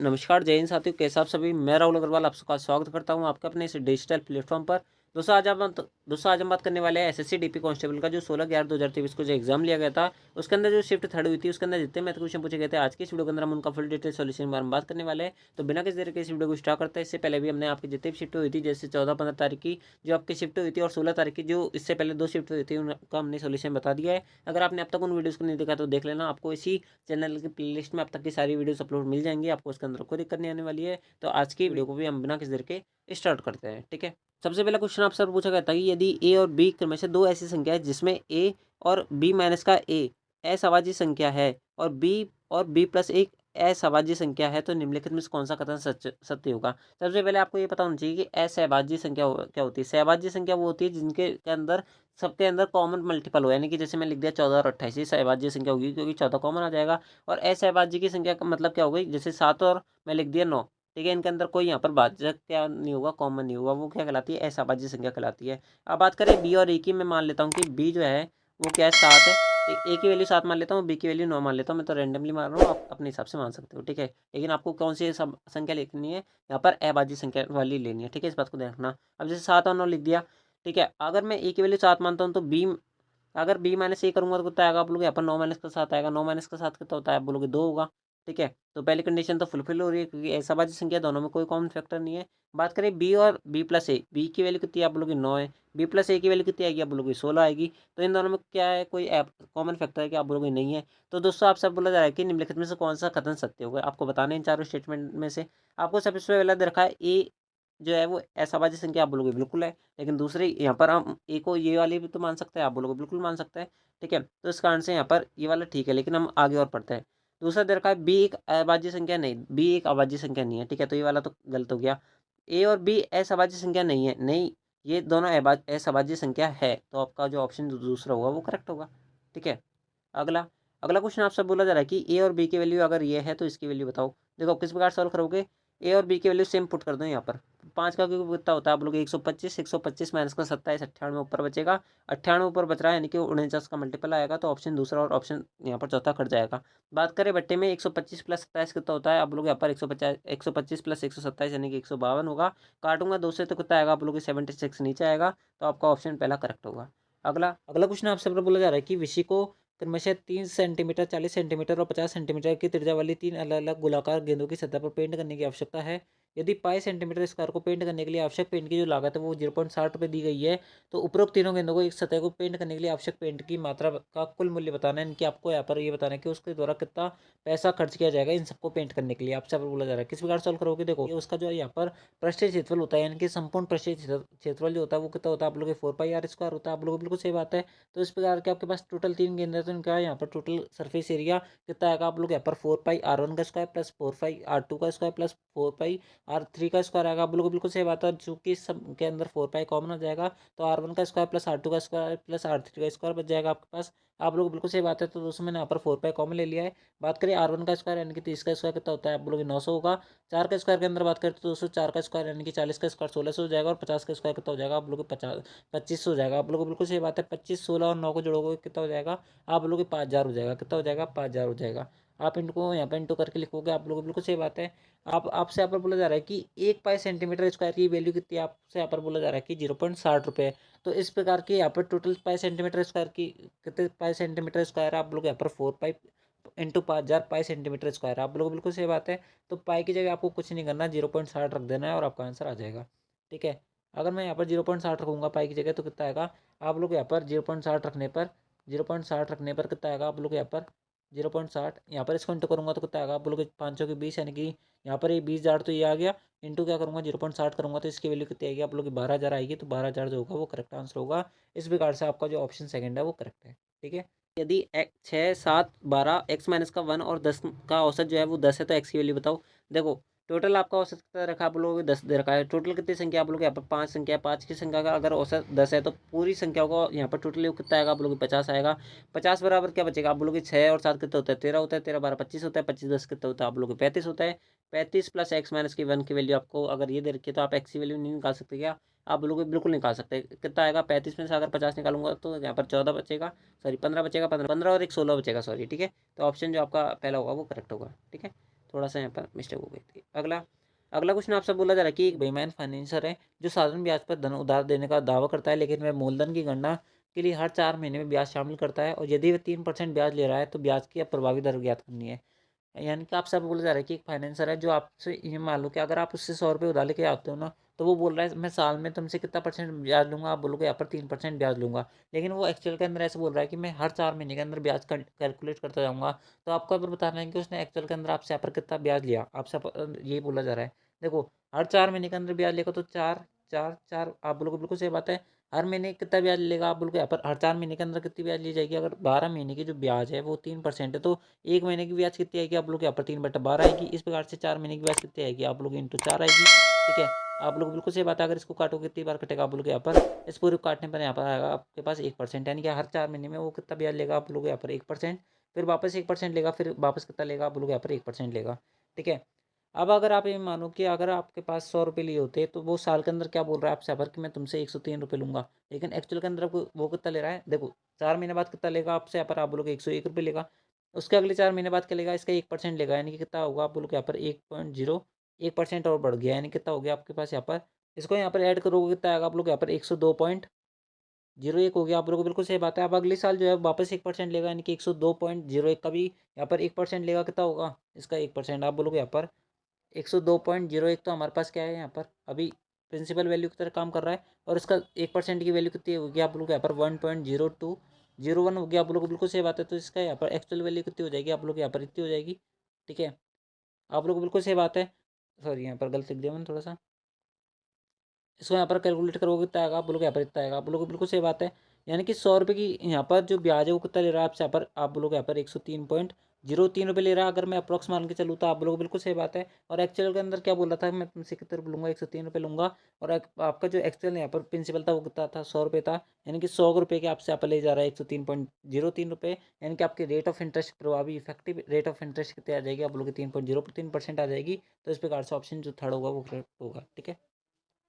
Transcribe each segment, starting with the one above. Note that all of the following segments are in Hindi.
नमस्कार जय हिंद साथियों, कैसे आप सभी। मैं राहुल अग्रवाल आप सबका स्वागत करता हूं आपके अपने इस डिजिटल प्लेटफॉर्म पर। दोस्तों आज हम बात करने वाले हैं एसएससी डीपी कांस्टेबल का जो 16/11/2023 को जो एग्जाम लिया गया था, उसके अंदर जो शिफ्ट थर्ड हुई थी उसके अंदर जितने मैथ क्वेश्चन पूछे गए थे आज की इस वीडियो के अंदर हम उनका फुल डिटेल सोल्यूशन के बारे में बात करने वाले हैं। तो बिना किसी तरीके इस वीडियो को स्टार्ट करते हैं, इससे पहले भी हमने आपकी जितनी भी शिफ्ट हुई थी, जैसे 14-15 तारीख की जो आपकी शिफ्ट हुई थी और 16 तारीख की जो इससे पहले 2 शिफ्ट हुई थी, उनका हमने सोल्यूशन बता दिया है। अगर आपने अब तक उन वीडियोज़ को नहीं देखा तो देख लेना, आपको इसी चैनल की प्लेलिस्ट में अब तक की सारी वीडियोस अपलोड मिल जाएंगी, आपको उसके अंदर कोई दिक्कत नहीं आने वाली है। तो आज की वीडियो को भी हम बिना किसी देर के स्टार्ट करते हैं, ठीक है। सबसे पहला क्वेश्चन आपसे पूछा गया था कि यदि ए और बी क्रम से दो ऐसी संख्या है जिसमें ए और बी माइनस का ए असभाज्य संख्या है और बी प्लस एक असभाज्य संख्या है, तो निम्नलिखित में से कौन सा कथन सत्य होगा। सबसे पहले आपको ये पता होना चाहिए कि असहभाज्य संख्या क्या होती है। सहभाज्य संख्या वो होती है जिनके के अंदर सबके अंदर कॉमन मल्टीपल हो, यानी कि जैसे मैं लिख दिया 14 और 28, ये सहभाज्य संख्या होगी क्योंकि 14 कॉमन आ जाएगा। और असहभाज्य की संख्या का मतलब क्या हो गई, जैसे 7 और मैं लिख दिया 9, ठीक है। इनके अंदर कोई यहाँ पर भाज्य क्या नहीं होगा, कॉमन नहीं होगा, वो क्या कहलाती है, असहभाज्य संख्या कहलाती है। अब बात करें बी और ए की, मैं मान लेता हूँ कि बी जो है वो क्या है, 7 है। ए की वैल्यू 7 मान लेता हूँ, बी की वैल्यू 9 मान लेता हूँ, मैं तो रैंडमली मार रहा हूँ, आप अपने हिसाब से मान सकते हो, ठीक है। लेकिन आपको कौन सी संख्या लिखनी है, यहाँ पर अभाज्य संख्या वाली लेनी है, ठीक है। इस बात को देखना। अब जैसे 7 और 9 लिख दिया, ठीक है। अगर मैं ए की वैल्यू 7 मानता हूँ तो बी, अगर बी माइनस ए करूंगा तो कितना आएगा, आप बोलोगे यहाँ पर 9 माइनस का 7 आएगा। 9 माइनस का 7 कितना होता है, आप बोलोगे 2 होगा, ठीक है। तो पहली कंडीशन तो फुलफिल हो रही है क्योंकि असभाज्य संख्या दोनों में कोई कॉमन फैक्टर नहीं है। बात करें बी और बी प्लस ए, बी की वैल्यू कितनी है, आप बोलोगे 9 है। बी प्लस ए की वैल्यू कितनी आएगी, आप बोलोगे 16 आएगी। तो इन दोनों में क्या है, कोई कॉमन फैक्टर है कि आप बोलोगे नहीं है। तो दोस्तों आप सब बोला जा रहा है कि निम्नलिखित में से कौन सा कथन सत्य होगा, आपको बताना है इन चारों स्टेटमेंट में से। आपको सबसे पहले दे रखा है ए जो है वो असभाज्य संख्या, आप बोलोगे बिल्कुल है। लेकिन दूसरे यहाँ पर हम ए को ये वाली भी तो मान सकते हैं, आप बोलोगे बिल्कुल मान सकते हैं, ठीक है। तो इस कारण से यहाँ पर ये वाला ठीक है, लेकिन हम आगे और पढ़ते हैं। दूसरा दे रखा है बी एक अभाज्य संख्या नहीं, बी एक अभाज्य संख्या नहीं है, ठीक है। तो ये वाला तो गलत हो गया। ए और बी असभाज्य संख्या नहीं है, नहीं, ये दोनों असभाज्य संख्या है। तो आपका जो ऑप्शन दूसरा होगा वो करेक्ट होगा, ठीक है। अगला अगला क्वेश्चन आपसे बोला जा रहा है कि ए और बी की वैल्यू अगर ये है तो इसकी वैल्यू बताओ। देखो किस प्रकार सॉल्व करोगे, ए और बी की वैल्यू सेम पुट कर दो यहाँ पर। 5 का क्यूब कितना होता है, आप लोग 125, 125 माइनस का 27, 98 ऊपर बचेगा। 98 ऊपर बच रहा है, यानी कि 49 का मल्टीपल आएगा, तो ऑप्शन दूसरा और ऑप्शन यहाँ पर चौथा कट जाएगा। बात करें बट्टे में 125 प्लस 27 कितना होता है, आप लोग यहाँ पर 125 प्लस 127 यानी कि 152 होगा। काटूंगा 2 से तो कितना आएगा, आप लोग 76 नीचे आएगा। तो आपका ऑप्शन पहला करेक्ट होगा। अगला अगला क्वेश्चन आपसे बोला जा रहा है कि विषय को क्रमशः 30 सेंटीमीटर, 40 सेंटीमीटर और 50 सेंटीमीटर की त्रिज्या वाली 3 अलग अलग गोलाकार गेंदों की सतह पर पेंट करने की आवश्यकता है। यदि पाई सेंटीमीटर स्क्वायर को पेंट करने के लिए आवश्यक पेंट की जो लागत है वो 0.60 रुपये दी गई है, तो उपरोक्त तीनों गेंदों को एक सतह को पेंट करने के लिए आवश्यक पेंट की मात्रा का कुल मूल्य बताना है। इनकी आपको यहाँ पर ये बताना है कि उसके द्वारा कितना पैसा खर्च किया जाएगा इन सबको पेंट करने के लिए, आपसे यहाँ पर बोला जा रहा है। किस प्रकार सॉल्व करोगे, देखो ये उसका जो यहाँ पर पृष्ठीय क्षेत्रफल होता है, यानी कि संपूर्ण पृष्ठीय क्षेत्रफल जो होता है वो कितना होता है, आप लोग 4πr² होता है, आप लोग बिल्कुल सही बात है। तो इस प्रकार के आपके पास टोटल 3 गेंद है, तो इनका यहाँ पर टोटल सरफेस एरिया कितना आएगा, आप लोग यहाँ पर 4πr1 का स्क्वायर प्लस 4πr2 का स्क्वायर प्लस 4πr3 का स्क्वायर आएगा। आप लोग को बिल्कुल सही बात है, चूंकि सब के अंदर 4π कॉमन आ जाएगा, तो R1 का स्क्वायर प्लस R2 का स्क्वायर प्लस R3 का स्क्वायर बच जाएगा आपके पास। आप लोग बिल्कुल सही बात है, तो दोस्तों मैंने यहाँ पर 4π कॉमन ले लिया है। बात करें R1 का स्क्वायर यानी कि 30 का स्क्वायर कितना होता है, आप लोग 900 होगा। 4 का स्क्वायर के अंदर बात करें तो दोस्तों 4 का स्क्वायर यानी कि 40 का स्क्वायर 1600 हो जाएगा, और 50 का स्क्वायर कितना हो जाएगा, आप लोग 2500 हो जाएगा। आप लोग को बिल्कुल सही बात है, 25, 16 और 9 को जोड़ोगे कितना हो जाएगा, आप लोग 5000 हो जाएगा। कितना हो जाएगा, 5000 हो जाएगा। आप इनको यहाँ पे इंटू करके लिखोगे, आप लोग को बिल्कुल सही बात है। आप आपसे यहाँ पर बोला जा रहा है कि 1 पाई सेंटीमीटर स्क्वायर की वैल्यू कितनी है, आपसे यहाँ पर बोला जा रहा है कि 0.60 रुपये। तो इस प्रकार की यहाँ पर टोटल पाई सेंटीमीटर स्क्वायर की कितने पाई सेंटीमीटर स्क्वायर है, आप लोग यहाँ पर 4 पाई इंटू 5000 पाई सेंटीमीटर स्क्वायर है। आप लोग बिल्कुल सही बात है। तो पाई की जगह आपको कुछ नहीं करना, 0.60 रख देना है और आपका आंसर आ जाएगा, ठीक है। अगर मैं यहाँ पर 0.60 रखूँगा पाई की जगह तो कितना आएगा, आप लोग यहाँ पर 0.60 रखने पर 0.60 रखने पर कितना आएगा, आप लोग यहाँ पर 0.60 यहाँ पर इसको इंटू करूँगा तो कितना आएगा, आप लोग 500 के 20 यानी कि यहाँ पर ये 20,000 तो ये आ गया। इंटू क्या करूँगा, 0.60 करूँगा तो इसकी वैल्यू कितनी आएगी, आप लोग 12,000 आएगी। तो 12,000 जो होगा वो करेक्ट आंसर होगा। इस प्रकार से आपका जो ऑप्शन सेकंड है वो करेक्ट है, ठीक है। यदि 6, 7, 12 x माइनस का 1 और 10 का औसत जो है वो 10 है, तो x की वैल्यू बताओ। देखो टोटल आपका औसत कितना रखा, आप लोगों को 10 दे रखा है। टोटल कितनी संख्या, आप लोग यहाँ पर 5 संख्या है, 5 की संख्या का अगर औसत 10 है तो पूरी संख्याओं का यहाँ पर टोटल कितना आएगा, आप लोग 50 आएगा। 50 बराबर क्या बचेगा, आप लोग 6 और 7 कितना होता है, 13 होता है। 13 12 25 होता है। 25 10 कितना होता है, आप लोग 35 होता है। 35 प्लस x माइनस की 1 की वैल्यू आपको अगर ये दे रखी है तो आप x की वैल्यू नहीं निकाल सकते क्या, आप लोग बिल्कुल निकाल सकते। कितना आएगा, 35 में से अगर 50 निकालूंगा तो यहाँ पर 14 बचेगा, सॉरी 15 बचेगा, 15 और एक 16 बचेगा, सॉरी, ठीक है। तो ऑप्शन जो आपका पहला होगा वो करेक्ट होगा, ठीक है। थोड़ा सा यहाँ पर मिस्टेक हो गई थी। अगला अगला क्वेश्चन आपसे बोला जा रहा है कि एक बेईमान फाइनेंसर है जो साधारण ब्याज पर धन उधार देने का दावा करता है, लेकिन वह मूलधन की गणना के लिए हर 4 महीने में ब्याज शामिल करता है, और यदि वह 3% ब्याज ले रहा है तो ब्याज की अब प्रभावी दर ज्ञात करनी है। यानी कि आपसे बोला जा रहा है कि एक फाइनेंसर है जो आपसे ये मान लो कि अगर आप उससे 100 रुपये उधार लेके आते हो ना, तो वो बोल रहा है मैं साल में तुमसे कितना परसेंट ब्याज लूंगा, आप बोलोगे यहाँ पर 3% ब्याज लूंगा, लेकिन वो एक्चुअल के अंदर ऐसे बोल रहा है कि मैं हर 4 महीने के अंदर ब्याज कैलकुलेट करता जाऊंगा। तो आपको अगर बताना है कि उसने एक्चुअल के अंदर आपसे यहाँ पर कितना ब्याज लिया, आपसे ये बोला जा रहा है। देखो हर 4 महीने के अंदर ब्याज लेगा तो चार चार चार, आप बोलोगे बिल्कुल सही बात है। हर महीने कितना ब्याज लेगा, आप बोलोगे यहाँ पर हर 4 महीने के अंदर कितनी ब्याज ली जाएगी, अगर 12 महीने की जो ब्याज है वो 3% है, तो एक महीने की ब्याज कितनी आएगी, आप लोग यहाँ पर 3/12 आएगी। इस प्रकार से 4 महीने की ब्याज कितनी आएगी, आप लोग इंटू 4 आएगी। ठीक है, आप लोग बिल्कुल सही बात है। अगर इसको काटो कितनी बार कटेगा, आप लोग यहाँ पर इस पूरे काटने पर यहाँ पर आएगा आपके पास 1%, यानी कि हर 4 महीने में वो कितना ब्याज लेगा, आप लोग यहाँ पर 1%, फिर वापस 1% लेगा, फिर वापस कितना लेगा, आप लोग यहाँ पर 1% लेगा। ठीक है, अब अगर आप ये मानो कि अगर आपके पास 100 रुपये लिए होते तो वो साल के अंदर क्या बोल रहा है आपसे, पर कि मैं तुमसे 103 रुपये लूंगा, लेकिन एक्चुअल के अंदर आपको वो कितना ले रहा है। देखो 4 महीने बाद कितना लेगा आपसे, यहाँ पर आप बोलोगे 101 रुपये लेगा। उसके अगले 4 महीने बाद क्या लेगा, इसका 1% लेगा, यानी कि कितना होगा, आप बोलोगे यहाँ पर 1.01% और बढ़ गया, यानी कितना हो गया आपके पास यहाँ पर। इसको यहाँ पर ऐड करोगे कितना आएगा, आप लोग यहाँ पर 102.01 हो गया। आप लोगों को बिल्कुल सही बात है। अब अगले साल जो है वापस 1% लेगा, यानी कि 102.01 का भी यहाँ पर 1% लेगा, कितना होगा इसका 1%, आप बोलोगे यहाँ पर 102.01। तो हमारे पास क्या है यहाँ पर अभी प्रिंसिपल वैल्यू की तरह काम कर रहा है, और इसका 1% की वैल्यू कितनी होगी, आप लोग यहाँ पर 1.0201 हो गया। आप लोग को बिल्कुल सही बात है। तो इसका यहाँ पर एक्चुअल वैल्यू कितनी हो जाएगी, आप लोग यहाँ पर इतनी हो जाएगी। ठीक है, आप लोग को बिल्कुल सही बात है। सॉरी यहाँ पर गलत लिख दिया मैंने थोड़ा सा। इसको यहाँ पर कैलकुलेट करोगे कितना आएगा, आप बोलोगे यहाँ पर इतना आएगा, आप बोलोगे बिल्कुल सही बात है। यानी कि 100 रुपये की यहाँ पर जो ब्याज है वो कितना ले रहा है आपसे, यहाँ पर आप बोलोगे यहाँ पर 103.03 रुपये ले रहा है। अगर मैं अप्रॉक्स मान के चलूँ तो आप बोलोगे बिल्कुल सही बात है। और एक्चुअल के अंदर क्या बोल रहा था, मैं तुमसे कितने रुपये लूंगा, 103 रुपये लूंगा। और आपका जो एक्चुअल यहाँ पर प्रिंसिपल था वो कितना था, 100 रुपये था। यानी कि 100 रुपये के आपसे यहाँ पर ले जा रहा है 103.03 रुपये। यानी कि आपकी रेट ऑफ इंटरेस्ट प्रभावी इफेक्टिव रेट ऑफ इंटरेस्ट कितनी आ जाएगी, आप बोलोगे 3.03% आ जाएगी। तो इस प्रकार से ऑप्शन जो थर्ड होगा वो करेक्ट होगा। ठीक है,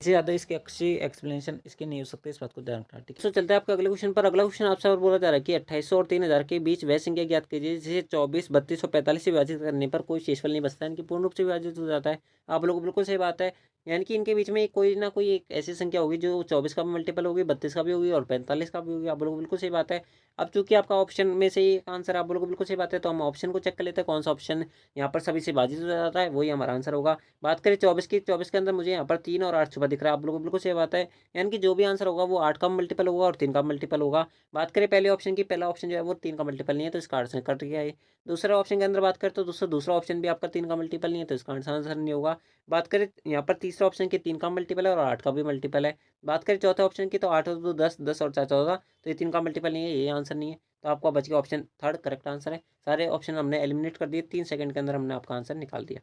इससे ज़्यादा इसकी अच्छी एक्सप्लेनेशन इसकी नहीं हो सकती, इस बात को ध्यान रखना। ठीक है, तो चलते हैं आपके अगले क्वेश्चन पर। अगला क्वेश्चन आपसे और बोला जा रहा है कि 2800 और 3000 के बीच वह संख्या ज्ञात कीजिए जिसे 24, 32 और 45 से विभाजित करने पर कोई शेषफल नहीं बचता, इनकी पूर्ण रूप से विभाजित हो जाता है। आप लोगों को बिल्कुल सही बात है। यानी कि इनके बीच में कोई ना कोई एक ऐसी संख्या होगी जो 24 का भी मल्टीपल होगी, 32 का भी होगी और 45 का भी होगी। आप लोगों को बिल्कुल सही बात है। अब चूंकि आपका ऑप्शन में से ही एक आंसर आप लोगों को बिल्कुल सही बात है, तो हम ऑप्शन को चेक कर लेते हैं कौन सा ऑप्शन यहाँ पर सभी से विभाजित हो जाता है, वही हमारा आंसर होगा। बात करें 24 की, 24 के अंदर मुझे यहाँ पर 3 और 8 छुपा दिख रहा है, आप लोगों को बिल्कुल सही बात है। यानी कि जो भी आंसर होगा वो 8 का मल्टीपल होगा और 3 का मल्टीपल होगा। बात करें पहले ऑप्शन की, पहला ऑप्शन जो है वो 3 का मल्टीपल नहीं है, तो इसका आंसर कट गया है। दूसरा ऑप्शन के अंदर बात करें तो दोस्तों दूसरा ऑप्शन भी आपका 3 का मल्टीपल नहीं है, तो इसका आंसर नहीं होगा। बात करें यहाँ पर तीसरा ऑप्शन की, 3 का मल्टीपल है और 8 का भी मल्टीपल है। बात करें चौथे ऑप्शन की, तो 8 और 2 10, 10 और 4 14, तो ये 3 का मल्टीपल नहीं है, ये आंसर नहीं है। तो आपका बच गया ऑप्शन थर्ड करेक्ट आंसर है। सारे ऑप्शन हमने एलिमिनेट कर दिए, 3 सेकंड के अंदर हमने आपका आंसर निकाल दिया।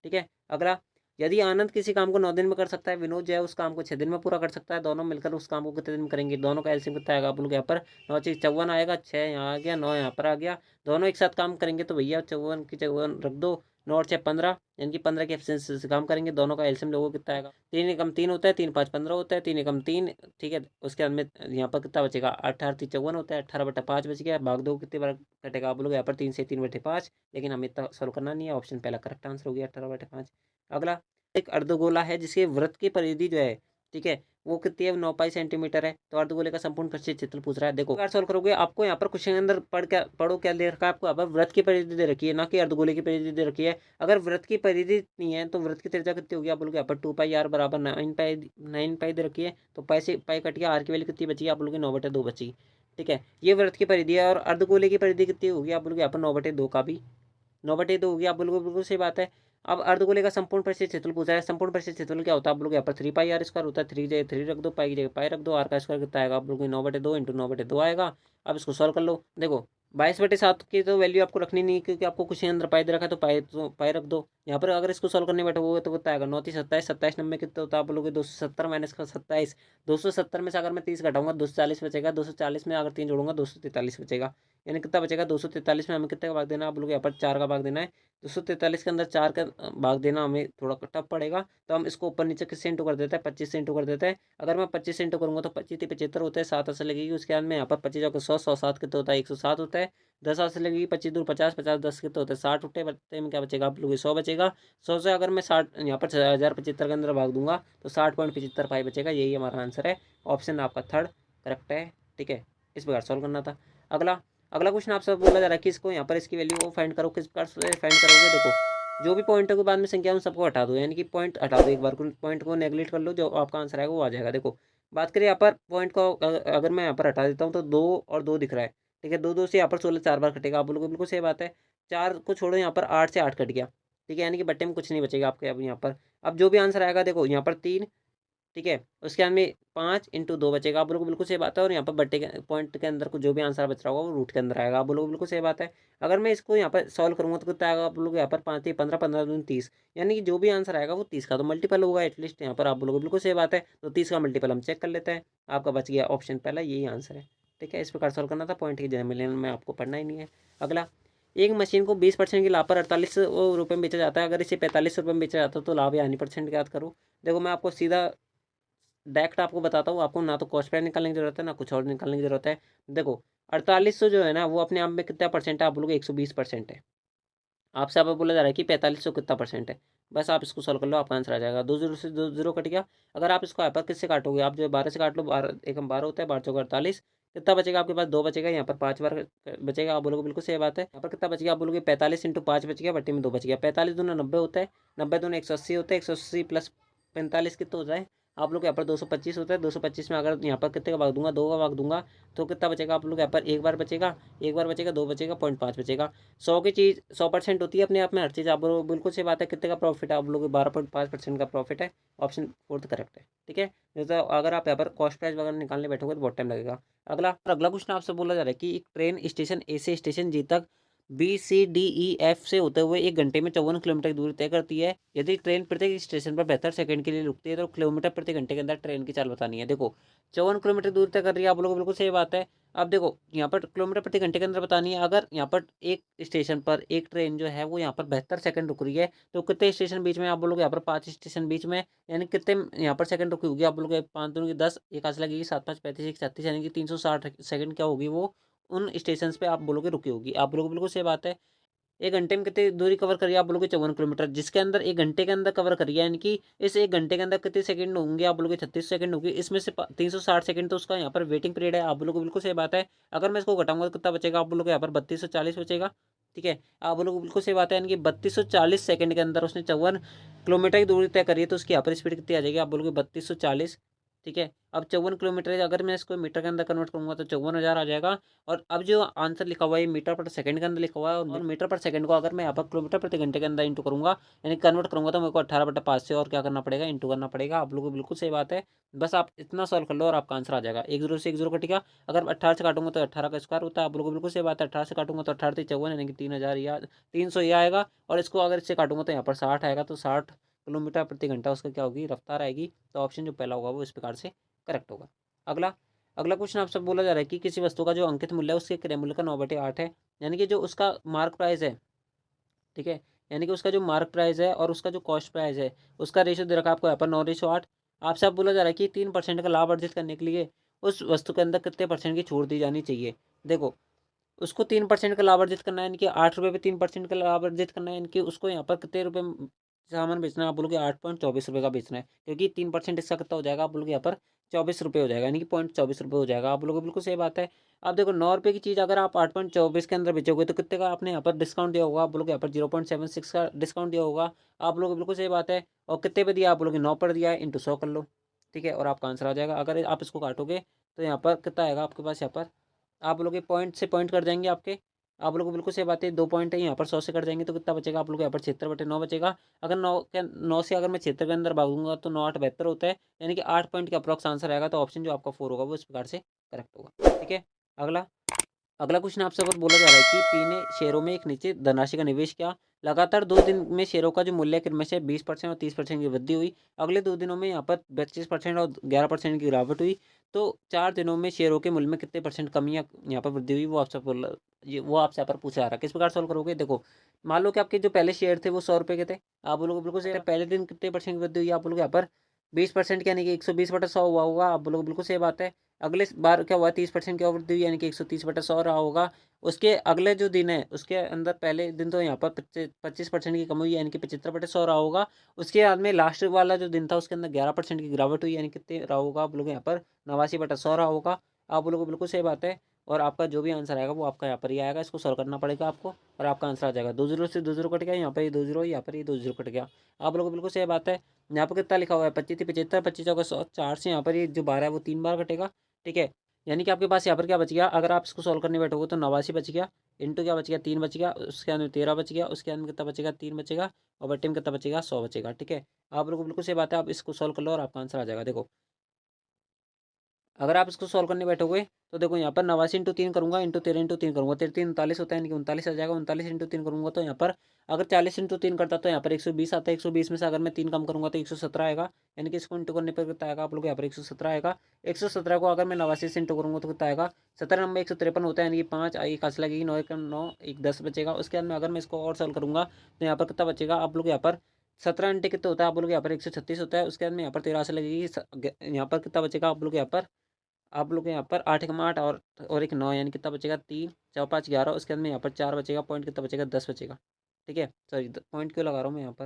ठीक है, अगला, यदि आनंद किसी काम को 9 दिन में कर सकता है, विनोद जो है उस काम को 6 दिन में पूरा कर सकता है, दोनों मिलकर उस काम को कितने दिन में करेंगे, दोनों का एलसीएम कितना आएगा, आप लोग यहाँ पर 9 चीज 54 आएगा, 6 यहाँ आ गया, 9 यहाँ पर आ गया। दोनों एक साथ काम करेंगे तो भैया 54 की 54 रख दो, 9 और 6 15, यानी कि 15 के एफिशिएंसी से काम करेंगे, दोनों का एलसीएम लोगों को कितना आएगा, 3 एकम 3 होता है, 3 5 15 होता है, 3 एकम 3। ठीक है, उसके बाद में यहाँ पर कितना बचेगा, 18 3 54 होता है, 18/5 बच गया। भाग दो कितने बार कटेगा, आप लोग यहाँ पर 3 से 3/5, लेकिन हमें इतना सॉल्व करना नहीं है। ऑप्शन पहला करेक्ट आंसर हो गया 18/5। अगला, एक अर्धगोला है जिसके वृत्त की परिधि जो है, ठीक है, वो कितनी है, 9 पाई सेंटीमीटर है। तो अर्धगोले का संपूर्ण परिचित क्षेत्र पूछ रहा है। देखो अगर सॉल्व करोगे, आपको यहाँ पर क्वेश्चन के अंदर पढ़ो क्या दे रखा है आपको, यहाँ पर वृत्त की परिधि दे रखी है, ना कि अर्धगोले की परिधि दे रखी है। अगर वृत्त की परिधि नहीं है तो वृत्त की त्रिज्या कितनी होगी, आप लोग यहाँ पर 2 पाई r बराबर 9 पाई दे रखी है। तो पाई से पाई कट गया, आर की वैल्यू कितनी बची, आप लोग की 9/2 बची। ठीक है, ये वृत्त की परिधि है। और अर्धगोले की परिधि कितनी होगी, आप लोग यहाँ पर 9/2 का भी 9/2 हो गया, आप लोगों को बिल्कुल सही बात है। अब अर्धगोले का संपूर्ण परिचित क्षेत्रफल पूछा है। संपूर्ण परिचित क्षेत्रफल क्या होता है, आप लोग यहाँ पर 3 पाई r² होता है, 3 जगह 3 रख दो, पाई की जगह पाई रख दो, आर का स्क्वायर कितना आएगा, आप लोग 9/2 इंटू 9/2 आएगा। अब इसको सॉल्व कर लो। देखो 22/7 की तो वैल्यू आपको रखनी नहीं, क्योंकि आपको कुछ अंदर पाई दे रखा है, तो पाई रख दो यहाँ पर। अगर इसको सॉल्व करने बैठोगे तो कितना आएगा, 9 3 27, 27 नंबर कितना होता है, आप लोग 270 माइनस का 27, 270 में से अगर मैं 30 घटाऊंगा 240 बचेगा, 240 में अगर 3 जोड़ूंगा 243 बचेगा। यानी कितना बचेगा, 243 में हमें कितने का भाग देना है, आप लोग यहाँ पर 4 का भाग देना है। 243 के अंदर 4 का भाग देना हमें थोड़ा टफ पड़ेगा, तो हम इसको ऊपर नीचे किससे इंटू कर देते हैं, 25 से इंटू कर देते हैं। अगर मैं 25 से इंटू करूंगा तो 25 75 होता है, 7 ऐसे लगेगी। उसके बाद में यहाँ पर 25 का 100 107 कितना होता है, 107 होता है। 10 हाथ से लगेगी, 25 दूर 50, 50 10 के तो होते 60 उठे, बचते में क्या बचेगा आप लोग 100 बचेगा। 100 से अगर मैं 60 यहाँ पर 6075 के अंदर भाग दूंगा तो 60.75 पाई बचेगा। यही हमारा आंसर है, ऑप्शन आपका थर्ड करेक्ट है। ठीक है, इस प्रकार सॉल्व करना था। अगला अगला क्वेश्चन आपसे बोला जा रहा है कि इसको यहाँ पर इसकी वैल्यू को फाइंड करो। किस प्रकार से फाइंड करोगे, देखो जो भी पॉइंटों के बाद में संख्या उन सबको हटा दो, यानी कि पॉइंट हटा दो, एक बार पॉइंट को नेगलेक्ट कर लो, जो आपका आंसर आएगा वो आ जाएगा। देखो बात करें यहाँ पर पॉइंट को, अगर मैं यहाँ पर हटा देता हूँ तो 2 और 2 दिख रहा है। ठीक है, 2 2 से यहाँ पर 16 4 बार कटेगा, आप लोगों को बिल्कुल सही बात है। 4 को छोड़ो, यहाँ पर 8 से 8 कट गया। ठीक है, यानी कि बट्टे में कुछ नहीं बचेगा आपके अब यहाँ पर। अब जो भी आंसर आएगा देखो यहाँ पर 3, ठीक है, उसके बाद में 5 इंटू 2 बचेगा, आप लोगों को बिल्कुल सही बात है। और यहाँ पर बट्टे के पॉइंट के अंदर को जो भी आंसर बच रहा होगा वो रूट के अंदर आएगा, आप लोगों को बिल्कुल सही बात है। अगर मैं इसको यहाँ पर सॉल्व करूँगा तो कितना आएगा आप लोग यहाँ पर 5 15 15 दूनी 30, यानी कि जो भी आंसर आएगा वो 30 का तो मल्टीपल होगा एटलीस्ट यहाँ पर, आप लोगों को बिल्कुल सही बात है। तो 30 का मल्टीपल हम चेक कर लेते हैं, आपका बच गया ऑप्शन पहला, यही आंसर है। ठीक है, इस प्रकार सॉल्व करना था, पॉइंट की जगह मिलने में आपको पढ़ना ही नहीं है। अगला, एक मशीन को 20% की लाभ पर 48 रुपये में बेचा जाता है, अगर इसे 45 रुपये में बेचा जाता है तो लाभ या हानि परसेंट याद करो। देखो मैं आपको सीधा डायरेक्ट आपको बताता हूँ, आपको ना तो कॉस्ट प्राइस निकालने की जरूरत है ना कुछ और निकालने की जरूरत है। देखो 4800 जो है ना वो अपने आप में कितना परसेंट है, आप लोग 120% है। आपसे आप बोला जा रहा है कि 4500 कितना परसेंट है, बस आप इसको सॉल्व कर लो, आपका आंसर आ जाएगा। 2 जीरो से 2 जीरो कट गया। अगर आप इसको यहाँ पर किससे काटोगे, आप जो 12 से काट लो, 12 एकम 12 होता है, 12 चौका 48, कितना बचेगा आपके पास 2 बचेगा, यहाँ पर 5 बार बचेगा, आप बोलोगे बिल्कुल सही बात है। यहाँ पर कितना बचेगा आप बोलोगे 45 इंटू 5 बच गया, बट्टी में 2 बच गया। 45 दूना 90 होता है, 90 दूना 180 होता है, 180 प्लस 45 कितना हो जाए आप लोग यहाँ पर 225 होता है। 225 में अगर यहाँ पर कितने का भाग दूंगा, 2 का भाग दूंगा तो कितना बचेगा आप लोग यहाँ पर, एक बार बचेगा, एक बार बचेगा, 2 बचेगा, 0.5 बचेगा। 100 की चीज़ 100% होती है अपने आप में, हर चीज़ आप लोग बिल्कुल सही बात है। कितने का प्रॉफिट है आप लोग 12.5% का प्रॉफिट है, ऑप्शन फोर्थ करेक्ट है। ठीक है, नहीं तो अगर आप यहाँ पर कॉस्ट प्राइस वगैरह निकालने बैठोगे तो बहुत टाइम लगेगा। अगला अगला क्वेश्चन आपसे बोला जा रहा है कि एक ट्रेन स्टेशन ए से स्टेशन जी तक BCDEF से होते हुए 1 घंटे में 54 किलोमीटर की दूरी तय करती है। यदि ट्रेन प्रत्येक स्टेशन पर 72 सेकंड के लिए रुकती है तो किलोमीटर प्रति घंटे के अंदर ट्रेन की चाल बतानी है। देखो 54 किलोमीटर दूर तय कर रही है, आप लोगों को बिल्कुल सही बात है। अब देखो यहाँ पर किलोमीटर प्रति घंटे के अंदर बतानी है। अगर यहाँ पर एक स्टेशन पर एक ट्रेन जो है वो यहाँ पर 72 सेकंड रुक रही है तो कितने स्टेशन बीच में, आप बोलोगे यहाँ पर 5 स्टेशन बीच में, यानी कितने यहाँ पर सेकंड रुकी होगी, आप बोलोगे 5 दूनी की 10, एक हाथ से लगेगी 7 5 35 1 36, यानी कि 360 सेकंड क्या होगी वो उन स्टेशन पे आप बोलोगे रुकी होगी, आप बोलोगे बिल्कुल सही बात है। 1 घंटे में कितनी दूरी कवर करिए आप बोलोगे 54 किलोमीटर, जिसके अंदर 1 घंटे के अंदर कवर करिए, यानी कि इस 1 घंटे के अंदर कितने सेकंड होंगे आप बोलोगे 36 सेकंड होंगे, इसमें से 360 सेकंड तो उसका यहाँ पर वेटिंग पीरियड है, आप बोलोगे बिल्कुल सही बात है। अगर मैं इसको घटाऊंगा तो कितना बचेगा आप बोलोगे यहाँ पर 3240 बचेगा। ठीक है, आप बोलोगे बिल्कुल सही बात है, यानी कि 3240 सेकंड के अंदर उसने 54 किलोमीटर की दूरी तय करी है, तो उसकी यहाँ पर स्पीड कितनी आ जाएगी आप बोलोगे 3240। ठीक है, अब 54 किलोमीटर है, अगर मैं इसको मीटर के अंदर कन्वर्ट करूंगा तो 54,000 आ जाएगा। और अब जो आंसर लिखा हुआ है मीटर पर सेकंड के अंदर लिखा हुआ है, और मीटर पर सेकंड को अगर मैं यहाँ पर किलोमीटर प्रति घंटे के अंदर इंटू करूंगा यानी कन्वर्ट करूंगा तो मेरे को 18/5 से और क्या करना पड़ेगा, इंटू करना पड़ेगा। आप लोगों को बिल्कुल सही बात है, बस आप इतना सॉल्व कर लो और आपका आंसर आ जाएगा। 1 जीरो से 1 जीरो कटेगा, अगर 18 से काटूंगा तो 18 का स्क्वायर होता है, आप लोगों को बिल्कुल सही बात है। 18 से काटूंगा तो 18 54 यानी कि 3000 या 300 ये आएगा, और इसको अगर इससे काटूंगा तो यहाँ पर 60 आएगा, तो 60 किलोमीटर प्रति घंटा उसका क्या होगी रफ्तार आएगी। तो ऑप्शन जो पहला होगा वो इस प्रकार से करेक्ट होगा। अगला अगला क्वेश्चन आपसे बोला जा रहा है कि किसी वस्तु का जो अंकित मूल्य है उसके क्रय मूल्य का 9/8 है, यानी कि जो उसका मार्क प्राइस है। ठीक है, यानी कि उसका जो मार्क प्राइस है और उसका जो कॉस्ट प्राइस है उसका रेशियो दे रखा है आपको यहाँ पर 9:8। आपसे आप बोला जा रहा है कि 3% का लाभ अर्जित करने के लिए उस वस्तु के अंदर कितने परसेंट की छूट दी जानी चाहिए। देखो उसको 3% का लाभ अर्जित करना है, यानी कि 8 रुपये पे 3% का लाभ अर्जित करना है, यानी कि उसको यहाँ पर कितने रुपये सामान बेचना है, आप बोलोगे 8.24 रुपये का बेचना है, क्योंकि 3% इसका कितना हो जाएगा आप बोलोगे यहाँ पर 24 रुपये हो जाएगा, यानी कि 0.24 रुपये हो जाएगा, आप बोलोगे बिल्कुल सही बात है। अब देखो 9 रुपये की चीज़ अगर आप 8.24 के अंदर बेचोगे तो कितने का आपने यहाँ पर डिस्काउंट दिया होगा, आप बोलोगे यहाँ पर 0.76 का डिस्काउंट दिया होगा, आप लोग बिल्कुल सही बात है। और कितने पे दिया आप बोलोगे 9 पर दिया है, इंटू 100 कर लो। ठीक है, और आपका आंसर आ जाएगा। अगर आप इसको काटोगे तो यहाँ पर कितना आएगा आपके पास, यहाँ पर आप लोग पॉइंट से पॉइंट कर जाएंगे आपके, आप लोग को बिल्कुल सही बात है। 2 पॉइंट है यहाँ पर 100 से कट जाएंगे तो कितना बचेगा आप लोग यहाँ पर 76/9 बचेगा। अगर 9 से अगर मैं 76 के अंदर भागूंगा तो 9 8 72 होता है, यानी कि 8 पॉइंट का अप्रॉक्स आंसर आएगा। तो ऑप्शन जो आपका 4 होगा वो इस प्रकार से करेक्ट होगा। ठीक है, अगला अगला क्वेश्चन आपसे बस बोला जा रहा है कि पी ने शेयरों में एक निश्चित धनराशि का निवेश किया। लगातार 2 दिन में शेयरों का जो मूल्य क्रमश से 20% और 30% की वृद्धि हुई। अगले 2 दिनों में यहाँ पर 25% और 11% की गिरावट हुई। तो 4 दिनों में शेयरों के मूल्य में कितने परसेंट कमी या यहाँ पर वृद्धि हुई, वो आपसे बोला, ये वो आपसे यहाँ पर पूछा जा रहा है। किस प्रकार सॉल्व करोगे, देखो मान लो कि आपके जो पहले शेयर थे वो 100 रुपये के थे, आप बोलोगे बिल्कुल सही, पहले दिन कितने परसेंट की वृद्धि हुई, आप बोलोगे यहाँ पर 20%, यानी कि 120/100 हुआ होगा, आप बोलोगे बिल्कुल सही बात है। अगले बार क्या हुआ 30% की वृद्धि हुई, यानी कि 130/100 रहा होगा। उसके अगले जो दिन है उसके अंदर पहले दिन तो यहाँ पर 25% की कमी हुई, यानी कि 75/100 रहा होगा। उसके बाद में लास्ट वाला जो दिन था उसके अंदर 11% की गिरावट हुई, यानी कितने रहा होगा आप लोग यहाँ पर 89/100 रहा होगा। आप लोगों को बिल्कुल सही बात है। और आपका जो भी आंसर आएगा वो आपका यहाँ पर ही आएगा, इसको सॉल्व करना पड़ेगा आपको और आपका आंसर आ जाएगा। 2 जीरो से 2 जीरो कट गया, यहाँ पर ये 2 जीरो, यहाँ पर ये 2 जीरो कट गया। आप लोगों को बिल्कुल सही बात है। यहाँ पर कितना लिखा हुआ है 25 थी 75, 25 चौका 100, 4 से यहाँ पर ये जो 12 है वो 3 बार कटेगा। ठीक है, यानी कि आपके पास यहाँ पर क्या बच गया, अगर आप इसको सॉल्व करने बैठोगे तो 89 बच गया, इंटू क्या बच गया 3 बच गया, उसके अंदर 13 बच गया, उसके अंदर कितना बचेगा 3 बचेगा, और बट्टे में कितना बचेगा 100 बचेगा। ठीक है, आप लोगों को बिल्कुल सही बात है। आप इसको सॉल्व कर लो और आपका आंसर आ जाएगा। देखो अगर आप इसको सॉल्व करने बैठोगे तो देखो यहाँ पर 89 इंटू 3 करूँगा, इंटू 13 इंटू 3 करूँगा, 13 39 होता है, यानी कि 39 आ जाएगा। 39 इंटू 3 करूँगा तो यहाँ पर अगर 40 इंटू 3 करता तो यहाँ पर 120 आता है। 120 में से अगर मैं 3 कम करूँगा तो 117 आएगा, यानी कि इसको इंटू करने पर कितना आएगा आप लोग यहाँ पर 117 आएगा। 117 को अगर मैं 89 से इंटू करूँगा तो कितना आएगा 17 नंबर 153 होता है, यानी कि 5 एक हाथ लगेगी, 9 एक 9 एक 10 बचेगा। उसके बाद में अगर मैं इसको और सॉल्व करूँगा तो यहाँ पर कितना बचेगा आप लोग यहाँ पर 17 घंटे कितने होता है आप लोग यहाँ पर 136 होता है। उसके बाद में यहाँ पर 13 से लगेगी, यहाँ पर कितना बचेगा आप लोग के यहाँ पर 8 एकम 8 और एक 9, यानी कितना बचेगा 3 4 5 11। उसके अंदर में यहाँ पर 4 बचेगा, पॉइंट कितना बचेगा 10 बचेगा। ठीक है, सॉरी पॉइंट क्यों लगा रहा हूँ मैं यहाँ पर।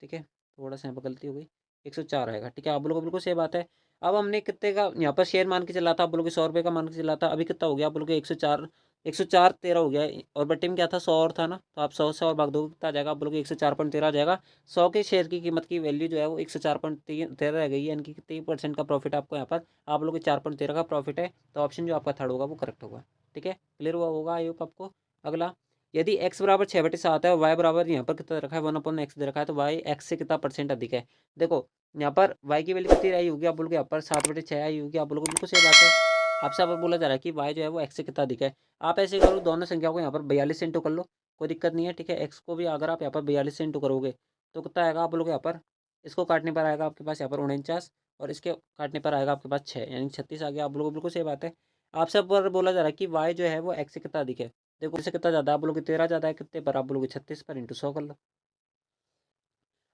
ठीक है, थोड़ा सा यहाँ पर गलती हो गई, 104 आएगा। ठीक है, आप लोगों को बिल्कुल सही बात है। अब हमने कितने का यहाँ पर शेयर मान के चला था, आप लोगों के 100 रुपये का मान के चला था, अभी कितना हो गया आप लोग के 104 13 हो गया है। और बट्टे में क्या था 100 और था ना, तो आप 100 से और भाग दो कितना आ जाएगा आप लोग के 104.13 आ जाएगा। 100 के शेयर की कीमत की वैल्यू जो है वो 104.13 रह गई है, यानी कि कितने % का प्रॉफिट आपको यहाँ पर आप लोग के 4.13 का प्रॉफिट है। तो ऑप्शन जो आपका थर्ड होगा वो करेक्ट होगा। ठीक है, क्लियर हुआ होगा आई होप आपको। अगला, यदि x बराबर 6/7 है और y बराबर यहाँ पर कितना रखा है 1/x दे रखा है, तो y x से कितना % अधिक है। देखो यहाँ पर y की वैल्यू कितनी आई होगी आप लोग यहाँ पर 7/6 आई होगी। आप लोगों को बिल्कुल सही बात है। आपसे यहाँ पर बोला जा रहा है कि y जो है वो x से कितना अधिक है। आप ऐसे करो, दोनों संख्या को यहाँ पर 42 से इंटू कर लो, कोई दिक्कत नहीं है। ठीक है, x को भी अगर आप यहाँ पर 42 से इंटू करोगे तो कितना आएगा आप लोग यहाँ पर, इसको काटने पर आएगा आपके पास यहाँ पर 49, और इसके काटने पर आएगा आपके पास 6, यानी 36 आ गया। आप लोगों को बिल्कुल सही बात है। आपसे पर बोला जा रहा है कि y जो है वो x से कितना अधिक है। देखो इससे कितना ज़्यादा, आप लोग 13 ज़्यादा है, कितने पर आप लोग 36 पर, इंटू 100 कर लो।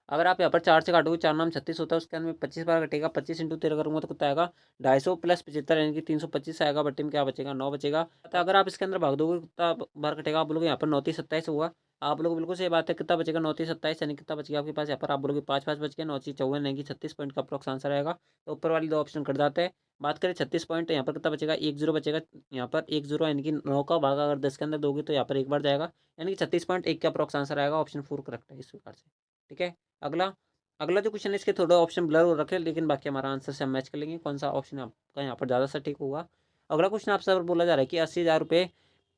अगर आप यहाँ पर 4 से काटोगे, 4 नाम 36 होता है, उसके अंदर में 25 बार कटेगा, 25 इंटू 13 करूँगा तो कितना आएगा 250 प्लस 75, यानी कि 325 आएगा। बट्टे में क्या बचेगा 9 बचेगा। तो अगर आप इसके अंदर भाग दोगे कितना बार कटेगा आप लोग यहाँ पर 9 27 हुआ। आप लोग बिल्कुल सही बात है, कितना बचेगा 9 27, यानी कितना बच गया आपके पास यहाँ पर आप लोग 5 5 बच गया, 9 54, यानी कि 36 पॉइंट का अप्रोक्स आंसर आएगा। तो ऊपर वाली दो ऑप्शन कट जाते हैं। बात करें 36 पॉइंट, यहाँ पर कितना बचेगा 1 जीरो बचेगा, यहाँ पर 1 जीरो, यानी कि 9 का भाग अगर 10 के अंदर दोगे तो यहाँ पर एक बार जाएगा, यानी कि 36.1 का अप्रोक्स आंसर आएगा। ऑप्शन 4 करेक्ट है इस प्रकार से। ठीक है, अगला अगला जो क्वेश्चन है इसके थोड़े ऑप्शन ब्लर हो रखे, लेकिन बाकी हमारा आंसर से हम मैच कर लेंगे कौन सा ऑप्शन आपका यहाँ पर ज़्यादा सटीक होगा। अगला क्वेश्चन आपसे बोला जा रहा है कि 80,000 रुपये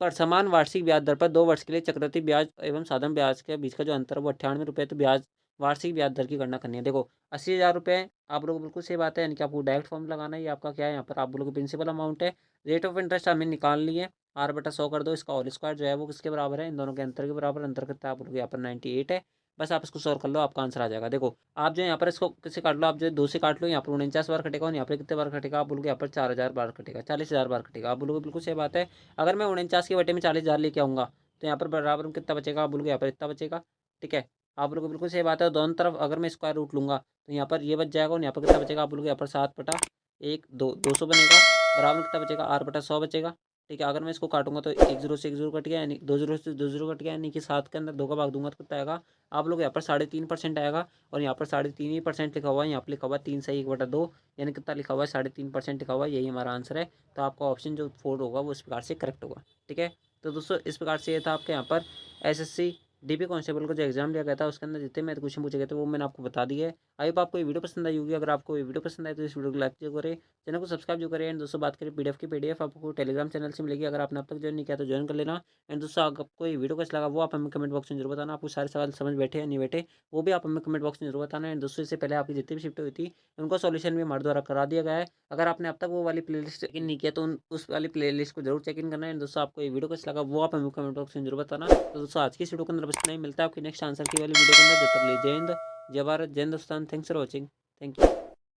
पर समान वार्षिक ब्याज दर पर 2 वर्ष के लिए चक्रवृद्धि ब्याज एवं साधारण ब्याज के बीच का जो अंतर है वो 98 रुपये, तो ब्याज वार्षिक ब्याज दर की गणना करनी है। देखो 80,000 रुपये आप लोग बिल्कुल सही बात है, यानी कि आपको डायरेक्ट फॉर्म लगाना है। ये आपका क्या है यहाँ पर आप लोगों की प्रिंसिपल अमाउंट है। रेट ऑफ इंटरेस्ट हमें निकाल लिए, r/100 कर दो, इसका होल स्क्वायर जो है वो किसके बराबर है, इन दोनों के अंतर के बराबर। अंतर कितना आप लोग यहाँ पर 98 है। बस आप इसको सॉल्व कर लो, आपका आंसर आ जाएगा। देखो आप जो यहाँ पर इसको किससे काट लो, आप जो 2 से काट लो, यहाँ पर 49 बार कटेगा, और यहाँ पर कितने बार कटेगा आप बोलोगे यहाँ पर 4000 बार कटेगा, 40,000 बार कटेगा। आप बोलोगे बिल्कुल सही बात है। अगर मैं 49 के बटे में 40,000 लेके आऊँगा तो यहाँ पर बराबर में कितना बचेगा आप बोलोगे यहाँ पर इतना बचेगा। ठीक है, आप लोगों को बिल्कुल सही बात है। दोनों तरफ अगर मैं स्क्वायर रूट लूँगा तो यहाँ पर ये बच जाएगा, और यहाँ पर कितना बचेगा आप बोलोगे यहाँ पर 7/1 200 बनेगा, बराबर में कितना बचेगा 8/100 बचेगा। ठीक है, अगर मैं इसको काटूंगा तो 1 जीरो से 1 जीरो कट गया, यानी 2 जीरो से 2 जीरो कट गया, यानी कि 7 के अंदर 2 का भाग दूंगा तो कितना आएगा आप लोग यहाँ पर 3.5% आएगा। और यहाँ पर 3.5% लिखा हुआ है, यहाँ पर लिखा हुआ है 3 से 1/2, यानी कितना लिखा हुआ है 3.5% लिखा हुआ है। यही हमारा आंसर है। तो आपका ऑप्शन जो 4 होगा वो इस प्रकार से करेक्ट होगा। ठीक है, तो दोस्तों इस प्रकार से ये था आपके यहाँ पर SSC DP कांस्टेबल का जो एग्जाम लिया गया था उसके अंदर जितने मैथ क्वेश्चन पूछे गए थे वो मैंने आपको बता दिया है। आई होप आपको ये वीडियो पसंद आई होगी। अगर आपको ये वीडियो पसंद आए तो इस वीडियो को लाइक जो करें, चैनल को सब्सक्राइब जो करें। एंड दोस्तों बात करें PDF की, PDF आपको टेलीग्राम चैनल से मिलेगी। अगर आपने अब तक ज्वाइन नहीं किया तो ज्वाइन कर लेना। एंड दोस्तों आपको ये वीडियो कैसा लगा वो आप हमें कमेंट बॉक्स में जरूर बताना। आपको सारे सवाल समझ बैठे या नहीं बैठे वो भी आप हमें कमेंट बॉक्स में जरूर बताना। एंड दोस्तों इससे पहले आपकी जितनी भी शिफ्ट हुई थी उनका सॉल्यूशन भी हमारे द्वारा करा दिया गया है। अगर आपने अब तक वो वाली प्लेलिस्ट चेक इन नहीं किया तो उस वाली प्लेलिस्ट को जरूर चेक इन करना है। दोस्तों आपको ये वीडियो कैसा लगा वो आप हमें कमेंट बॉक्स में जरूर बताना। तो दोस्तों आज की इस वीडियो के अंदर बस इतना ही, मिलता है आपकी नेक्स्ट आंसर की वाली वीडियो के अंदर। जब तक लिए जय हिंद, जय भारत, जय Hindustan. Thanks for watching, thank you.